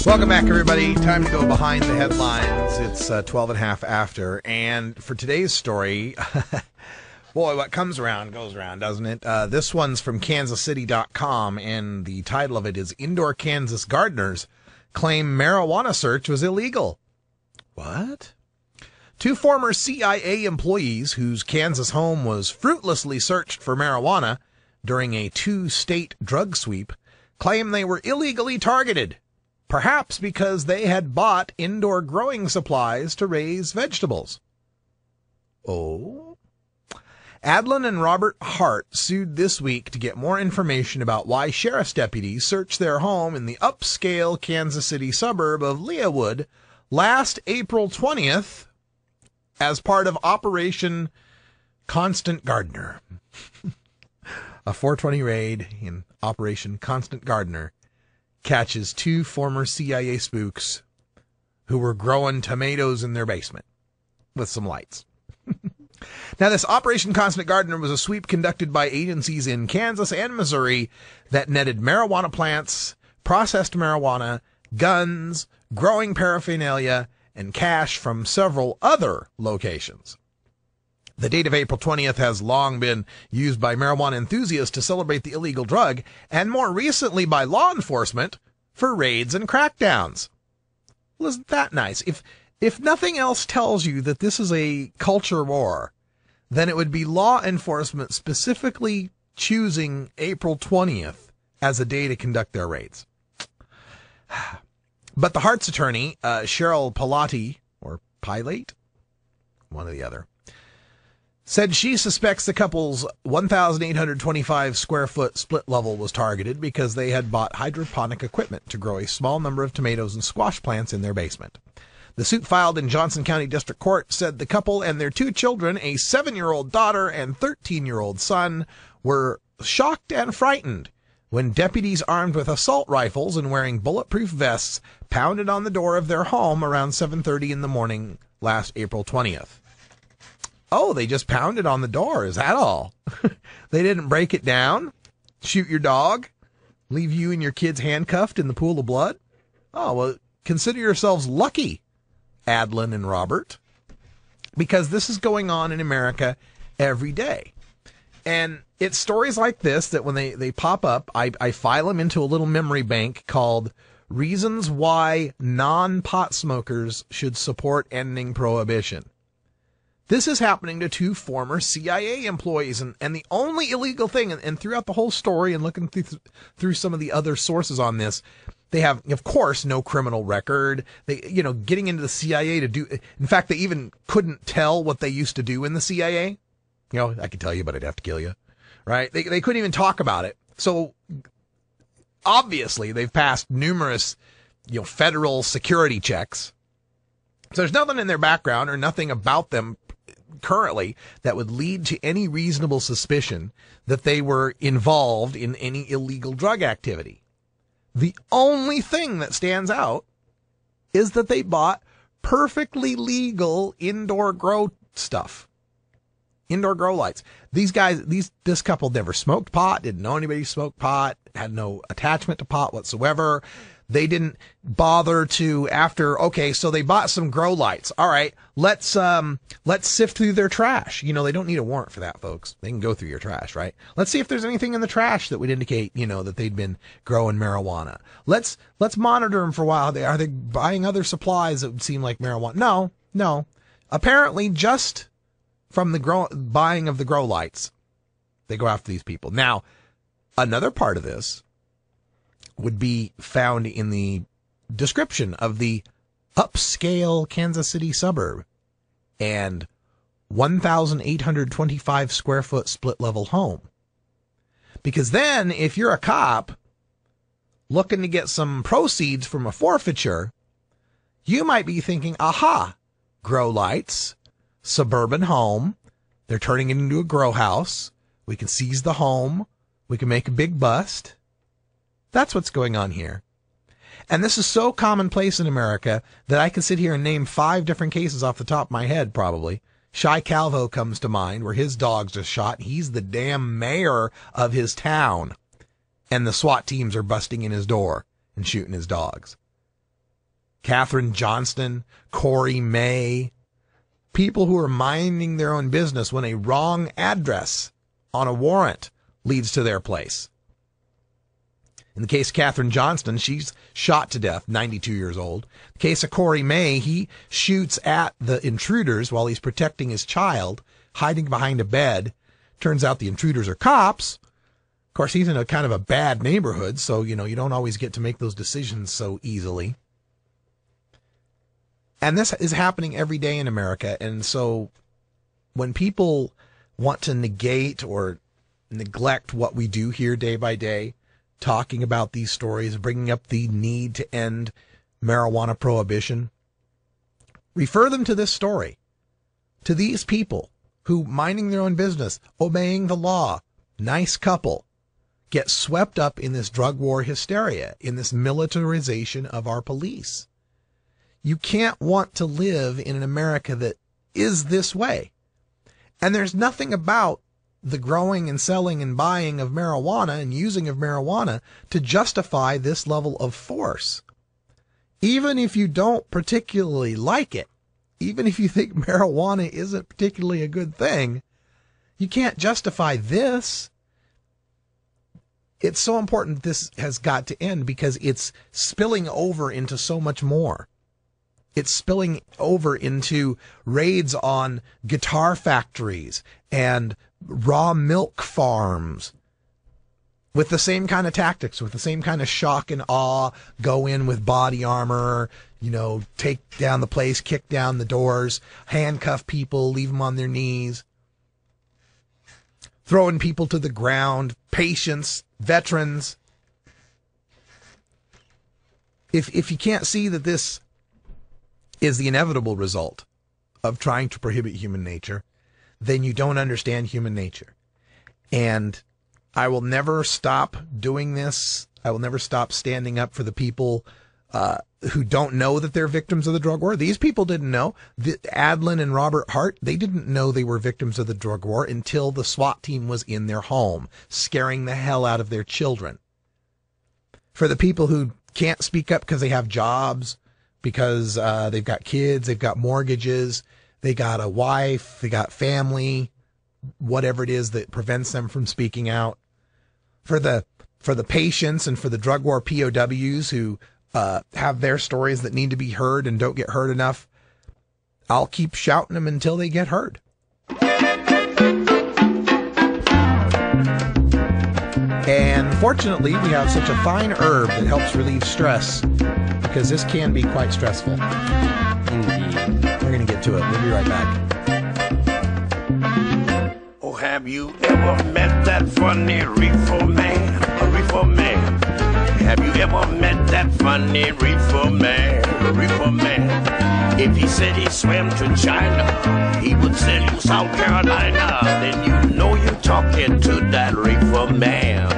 Welcome back, everybody. Time to go behind the headlines. It's 12 and a half after. And for today's story, boy, what comes around goes around, doesn't it? This one's from kansascity.com, and the title of it is Indoor Kansas Gardeners Claim Marijuana Search Was Illegal. What? Two former CIA employees whose Kansas home was fruitlessly searched for marijuana during a two-state drug sweep claim they were illegally targeted, perhaps because they had bought indoor growing supplies to raise vegetables. Oh? Adlin and Robert Hart sued this week to get more information about why sheriff's deputies searched their home in the upscale Kansas City suburb of Leawood last April 20th as part of Operation Constant Gardener. A 420 raid in Operation Constant Gardener catches two former CIA spooks who were growing tomatoes in their basement with some lights. Now, this Operation Constant Gardener was a sweep conducted by agencies in Kansas and Missouri that netted marijuana plants, processed marijuana, guns, growing paraphernalia, and cash from several other locations. The date of April 20th has long been used by marijuana enthusiasts to celebrate the illegal drug, and more recently by law enforcement for raids and crackdowns. Well, isn't that nice? If nothing else tells you that this is a culture war, then it would be law enforcement specifically choosing April 20th as a day to conduct their raids. But the Hart's attorney, Cheryl Pilate, or Pilate, one or the other, said she suspects the couple's 1,825 square foot split level was targeted because they had bought hydroponic equipment to grow a small number of tomatoes and squash plants in their basement. The suit filed in Johnson County District Court said the couple and their two children, a 7-year-old daughter and 13-year-old son, were shocked and frightened when deputies armed with assault rifles and wearing bulletproof vests pounded on the door of their home around 7:30 in the morning last April 20th. Oh, they just pounded on the door. Is that all? They didn't break it down? Shoot your dog? Leave you and your kids handcuffed in the pool of blood? Oh, well, consider yourselves lucky, Adlin and Robert, because this is going on in America every day. And it's stories like this that when they pop up, I file them into a little memory bank called Reasons Why Non-Pot Smokers Should Support Ending Prohibition. This is happening to two former CIA employees, and the only illegal thing, and throughout the whole story and looking through some of the other sources on this, they have, of course, no criminal record. They, getting into the CIA to do, in fact, they even couldn't tell what they used to do in the CIA. I could tell you, but I'd have to kill you, right? They couldn't even talk about it. So obviously they've passed numerous, federal security checks. So there's nothing in their background or nothing about them currently that would lead to any reasonable suspicion that they were involved in any illegal drug activity. The only thing that stands out is that they bought perfectly legal indoor grow stuff. Indoor grow lights. This couple never smoked pot, didn't know anybody smoked pot, had no attachment to pot whatsoever. They didn't bother to so they bought some grow lights. All right, let's sift through their trash. They don't need a warrant for that, folks. They can go through your trash, right? Let's see if there's anything in the trash that would indicate, that they'd been growing marijuana. Let's monitor them for a while. Are they buying other supplies that would seem like marijuana? No. Apparently, just from the buying of the grow lights, they go after these people. Now, another part of this would be found in the description of the upscale Kansas City suburb and 1,825 square foot split level home. Because then if you're a cop looking to get some proceeds from a forfeiture, you might be thinking, aha, grow lights, suburban home. They're turning it into a grow house. We can seize the home. We can make a big bust. That's what's going on here. And this is so commonplace in America that I can sit here and name 5 different cases off the top of my head, probably. Shy Calvo comes to mind, where his dogs are shot. He's the damn mayor of his town. and the SWAT teams are busting in his door and shooting his dogs. Katherine Johnston, Corey May, people who are minding their own business when a wrong address on a warrant leads to their place. In the case of Katherine Johnston, she's shot to death, 92 years old. In the case of Corey May, he shoots at the intruders while he's protecting his child, hiding behind a bed. Turns out the intruders are cops. Of course, he's in a kind of a bad neighborhood, so, you don't always get to make those decisions so easily. And this is happening every day in America. And so when people want to negate or neglect what we do here day by day, talking about these stories, bringing up the need to end marijuana prohibition, refer them to this story, to these people who, minding their own business, obeying the law, nice couple, get swept up in this drug war hysteria, in this militarization of our police. You can't want to live in an America that is this way. And there's nothing about the growing and selling and buying of marijuana and using of marijuana to justify this level of force. Even if you don't particularly like it, even if you think marijuana isn't particularly a good thing, you can't justify this. It's so important this has got to end because it's spilling over into so much more. It's spilling over into raids on guitar factories and raw milk farms with the same kind of tactics, with the same kind of shock and awe, go in with body armor, take down the place, kick down the doors, handcuff people, leave them on their knees, throwing people to the ground, patients, veterans. If you can't see that this is the inevitable result of trying to prohibit human nature, then you don't understand human nature. And I will never stop doing this. I will never stop standing up for the people who don't know that they're victims of the drug war. These people didn't know. Adlin and Robert Hart, they didn't know they were victims of the drug war until the SWAT team was in their home, scaring the hell out of their children. For the people who can't speak up because they have jobs, because they've got kids, they've got mortgages, they got a wife, they got family, whatever it is that prevents them from speaking out. For the patients and for the drug war POWs who have their stories that need to be heard and don't get heard enough, I'll keep shouting them until they get heard. And fortunately, we have such a fine herb that helps relieve stress, because this can be quite stressful. Indeed. We're going to get to it. We'll be right back. Oh, have you ever met that funny reefer man? A reefer man. Have you ever met that funny reefer man? A reefer man. If he said he swam to China, he would sell you South Carolina. Then you know you're talking to that reefer man.